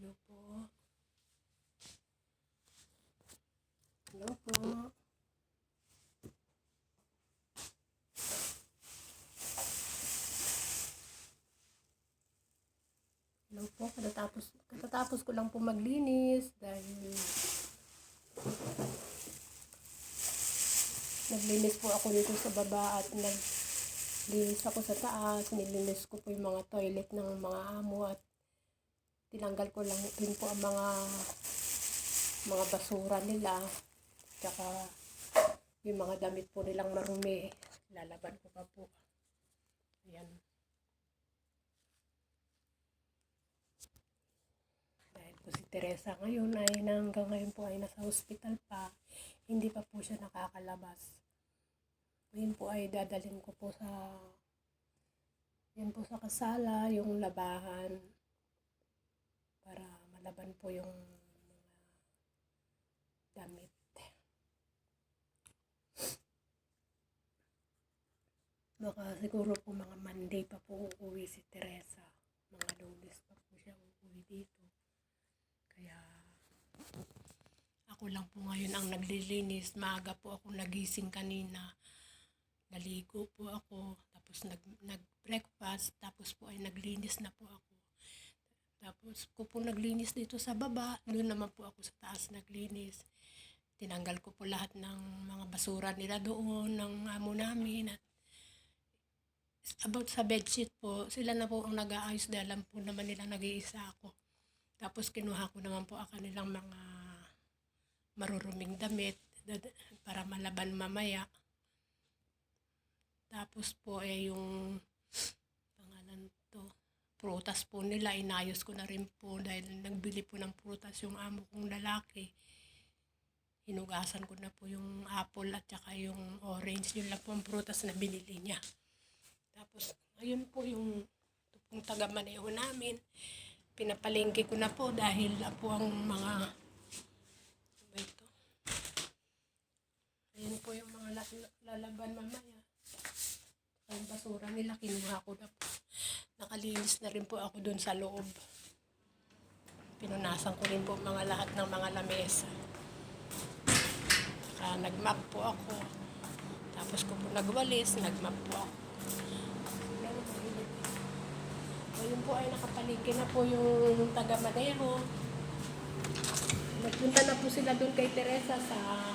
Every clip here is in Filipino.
Hello po. Hello po. Hello po. Katatapos ko lang po maglinis dahil naglinis po ako dito sa baba at naglinis ako sa taas. Nilinis ko po yung mga toilet ng mga amo at tinanggal ko lang din po ang mga basura nila. Tsaka yung mga damit po nilang marumi. Lalaban ko pa po. Ayan. Dahil po si Teresa ngayon ay hanggang ngayon po ay nasa hospital pa. Hindi pa po siya nakakalabas. Ngayon po ay dadalhin ko po yan po sa kasala, yung labahan. Para malaban po yung mga damit. Baka siguro po mga Monday pa po uuwi si Teresa. Mga Lunes pa po siya uuwi dito. Kaya ako lang po ngayon ang naglilinis. Maaga po ako nagising kanina. Naligo po ako. Tapos nag-breakfast. Tapos po ay naglinis na po ako. Tapos ko po naglinis dito sa baba. Doon naman po ako sa taas naglinis. Tinanggal ko po lahat ng mga basura nila doon, ng amo namin. At about sa bedsheet po, sila na po ang nag-aayos dahil alam po naman nila nag-iisa ako. Tapos kinuha ko naman po ang kanilang mga maruruming damit para malaban mamaya. Tapos po yung prutas po nila, inayos ko na rin po dahil nagbili po ng prutas yung amo kong lalaki. Hinugasan ko na po yung apple at saka yung orange. Yun lang po ang prutas na binili niya. Tapos, ayun po yung taga-maneho namin. Pinapalengke ko na po dahil po ang mga ito. Ayun po yung mga lalaban mamaya. Ang basura nila, kinuha ko na po. Nakalinis na rin po ako dun sa loob. Pinunasan ko rin po lahat ng mga lamesa. Saka nagmap po ako. Tapos ko po nagwalis, nagmap po ako. Ayun po ay nakapalengke na po yung taga-maneho. Nagpunta na po sila doon kay Teresa sa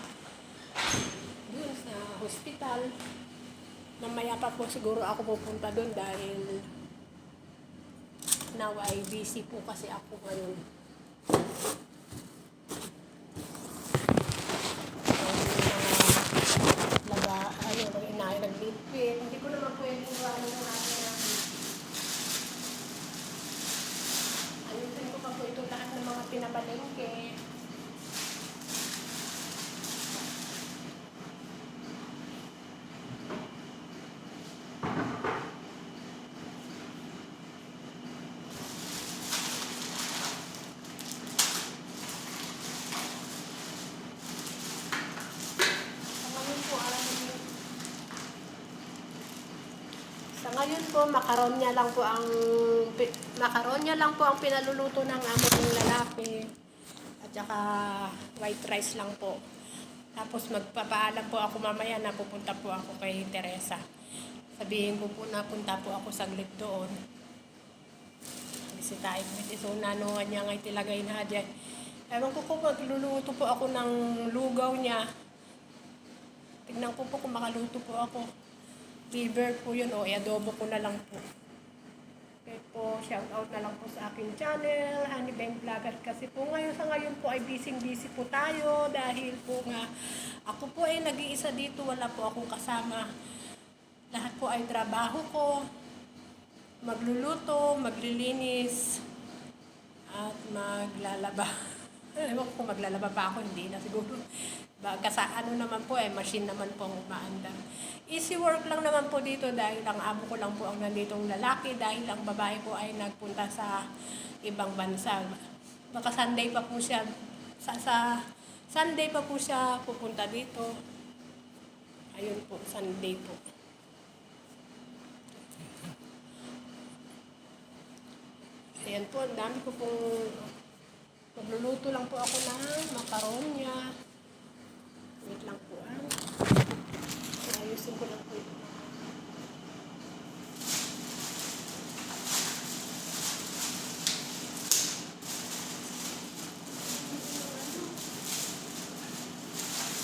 hospital. Mamaya pa po siguro ako pupunta doon dahil now ay busy po kasi ako ngayon. Naglipin. Hindi ko naman pwedeng iwanan ng aking namin. Ayusin ko pa po ito lahat ng mga pinapalengke. Sa ngayon po, makaronya lang po ang pinaluluto ng amo kong lalaki. At saka white rice lang po. Tapos magpapaalam po ako mamaya na pupunta po ako kay Teresa. Sabihin ko po na punta po ako saglit doon. Bisitahin mo. So nanuhan niya ngay tilagay na dyan. Ewan ko po magluluto po ako ng lugaw niya. Tignan ko po kung makaluto po ako. Liver po yun o adobo ko na lang po. Okay po, shout out na lang po sa aking channel, Honey Bang Vlogger. Kasi po sa ngayon po ay busy po tayo dahil po nga ako po ay nag-iisa dito, wala po akong kasama. Lahat po ay trabaho ko, magluluto, maglilinis, at maglalaba. Ewan ko kung maglalaba pa ako, hindi na siguro. Naman po machine naman po ang umaandar. Easy work lang naman po dito dahil ang amo ko lang po ang nanditong lalaki dahil ang babae po ay nagpunta sa ibang bansa. Baka Sunday pa po siya, sa Sunday pa po siya pupunta dito. Ayun po, Sunday po. Ayan po, ang dami ko pong Magluluto lang po ako ng makaronya. Wait lang po ayusin ko lang po ito.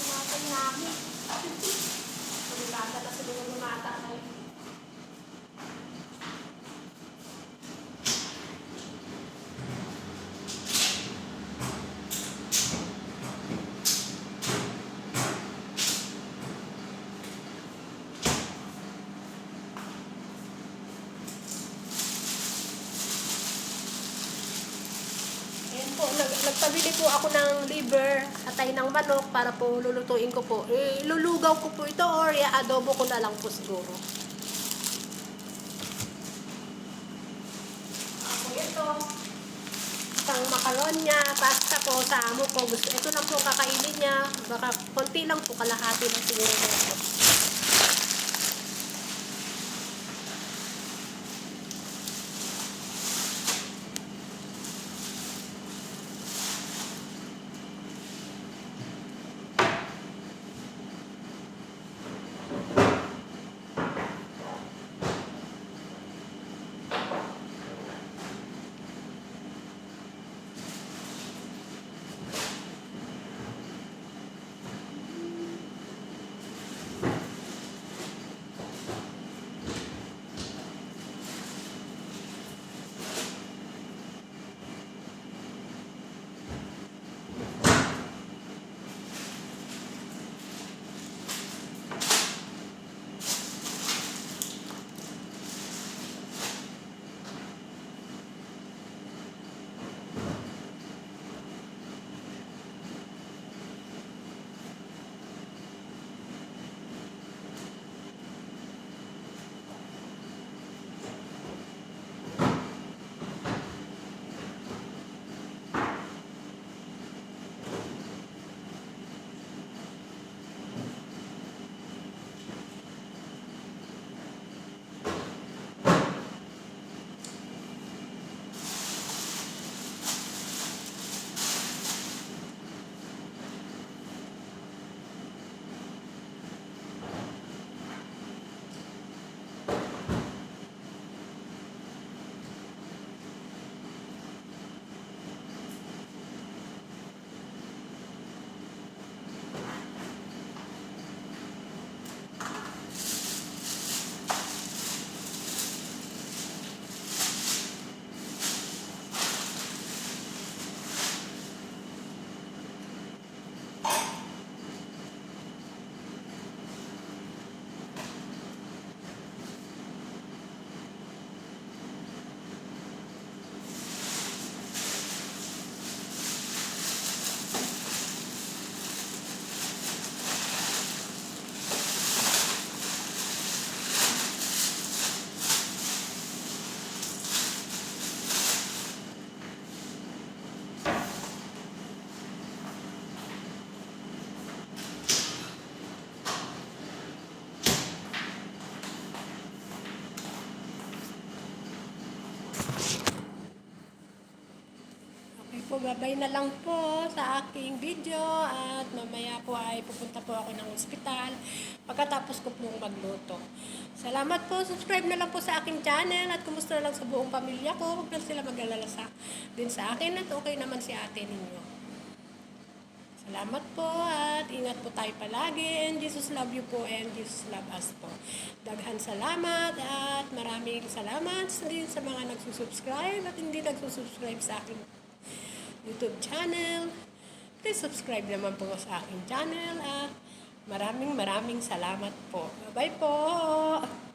Tumatay namin. Pagkakata na sila ng mata kayo. Ayan po, nagpabili po ako ng liver, atay ng manok para po lulutuin ko po. Lulugaw ko po ito or i-adobo ko na lang po siguro. Ako ito, isang makaronya, pasta po sa amo ko. Ito lang po kakainin niya. Baka konti lang po, kalahati lang siguro nito. Po, babay na lang po sa aking video at mamaya po ay pupunta po ako ng ospital pagkatapos ko pong magluto. Salamat po, subscribe na lang po sa aking channel at kumusta na lang sa buong pamilya ko. Huwag na sila mag-alala din sa akin at okay naman si ate ninyo. Salamat po at ingat po tayo palagi and Jesus love you po and Jesus love us po. Daghan salamat at maraming salamat din sa mga nagsusubscribe at hindi nagsusubscribe sa akin YouTube channel. Please subscribe naman po sa aking channel at maraming salamat po. Bye po!